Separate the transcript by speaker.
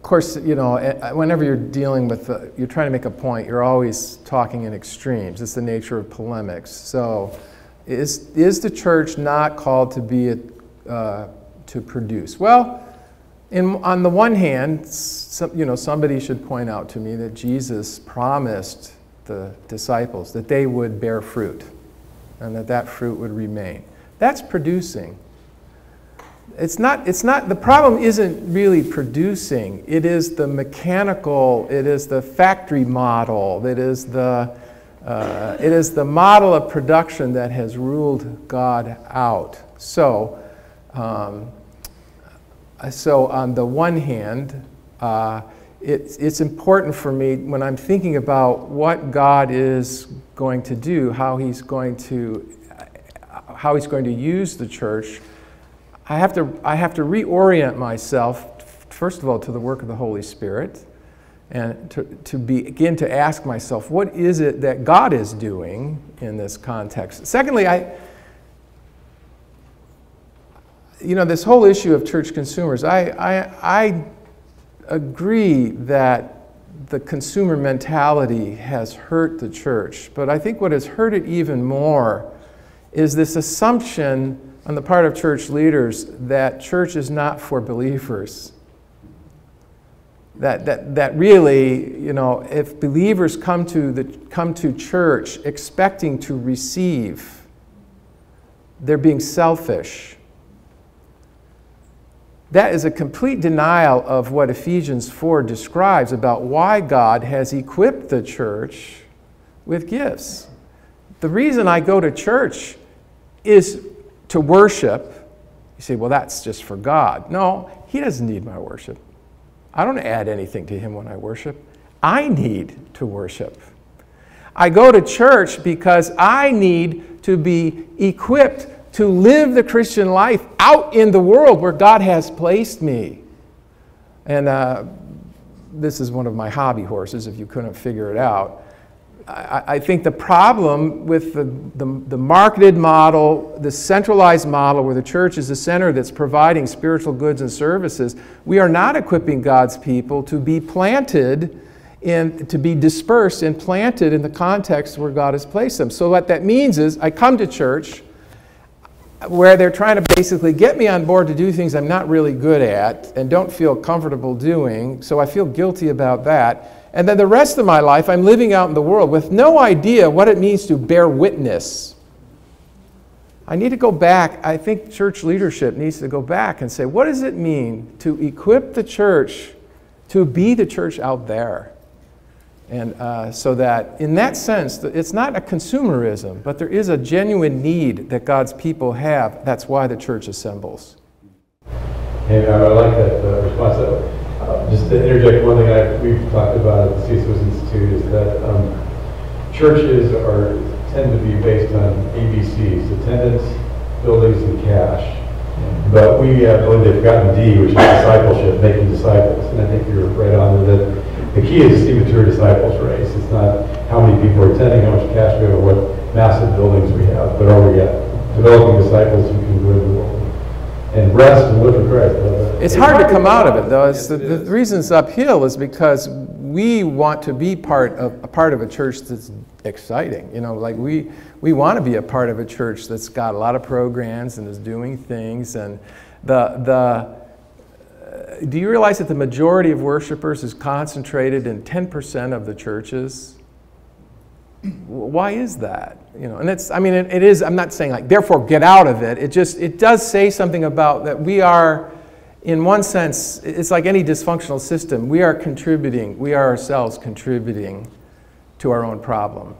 Speaker 1: course, you know, whenever you're dealing with, you're trying to make a point, you're always talking in extremes. It's the nature of polemics. So, is the church not called to be to produce? Well, on the one hand, you know, somebody should point out to me that Jesus promised the disciples that they would bear fruit, and that fruit would remain. That's producing. It's not, the problem isn't really producing. It is the mechanical, it is the factory model, it is the model of production that has ruled God out. So, so on the one hand, it's important for me when I'm thinking about what God is going to do, how He's going to use the church. I have to reorient myself, first of all, to the work of the Holy Spirit, and to begin to ask myself, what is it that God is doing in this context? Secondly, you know, this whole issue of church consumers, I agree that the consumer mentality has hurt the church, but I think what has hurt it even more is this assumption on the part of church leaders that church is not for believers. That really, you know, if believers come to church expecting to receive, they're being selfish. That is a complete denial of what Ephesians 4 describes about why God has equipped the church with gifts. The reason I go to church is to worship. You say, well, that's just for God. No, He doesn't need my worship. I don't add anything to Him when I worship. I need to worship. I go to church because I need to be equipped to live the Christian life out in the world where God has placed me. And this is one of my hobby horses, if you couldn't figure it out. I think the problem with the marketed model, the centralized model where the church is the center that's providing spiritual goods and services, we are not equipping God's people to be planted and to be dispersed and planted in the context where God has placed them. So what that means is I come to church where they're trying to basically get me on board to do things I'm not really good at and don't feel comfortable doing, so I feel guilty about that. And then the rest of my life, I'm living out in the world with no idea what it means to bear witness. I need to go back. I think church leadership needs to go back and say, what does it mean to equip the church to be the church out there? And so that, in that sense, it's not a consumerism, but there is a genuine need that God's people have. That's why the church assembles.
Speaker 2: And I like that response. Just to interject, one thing we've talked about at the CSOS Institute is that churches tend to be based on ABCs, attendance, buildings, and cash. But we believe they've forgotten D, which is discipleship, making disciples. And I think you're right on with it. The key is to see mature disciples race. It's not how many people are attending, how much cash we have, or what massive buildings we have, but are we developing disciples who can go to the world and rest and live for Christ.
Speaker 1: It's hard to come out of it, though. The reason it's uphill is because we want to be a part of a church that's exciting. You know, like we want to be a part of a church that's got a lot of programs and is doing things. And do you realize that the majority of worshipers is concentrated in 10% of the churches? Why is that? You know, and it is, I'm not saying like, therefore get out of it. It does say something about that we are, in one sense, it's like any dysfunctional system. We are ourselves contributing to our own problem.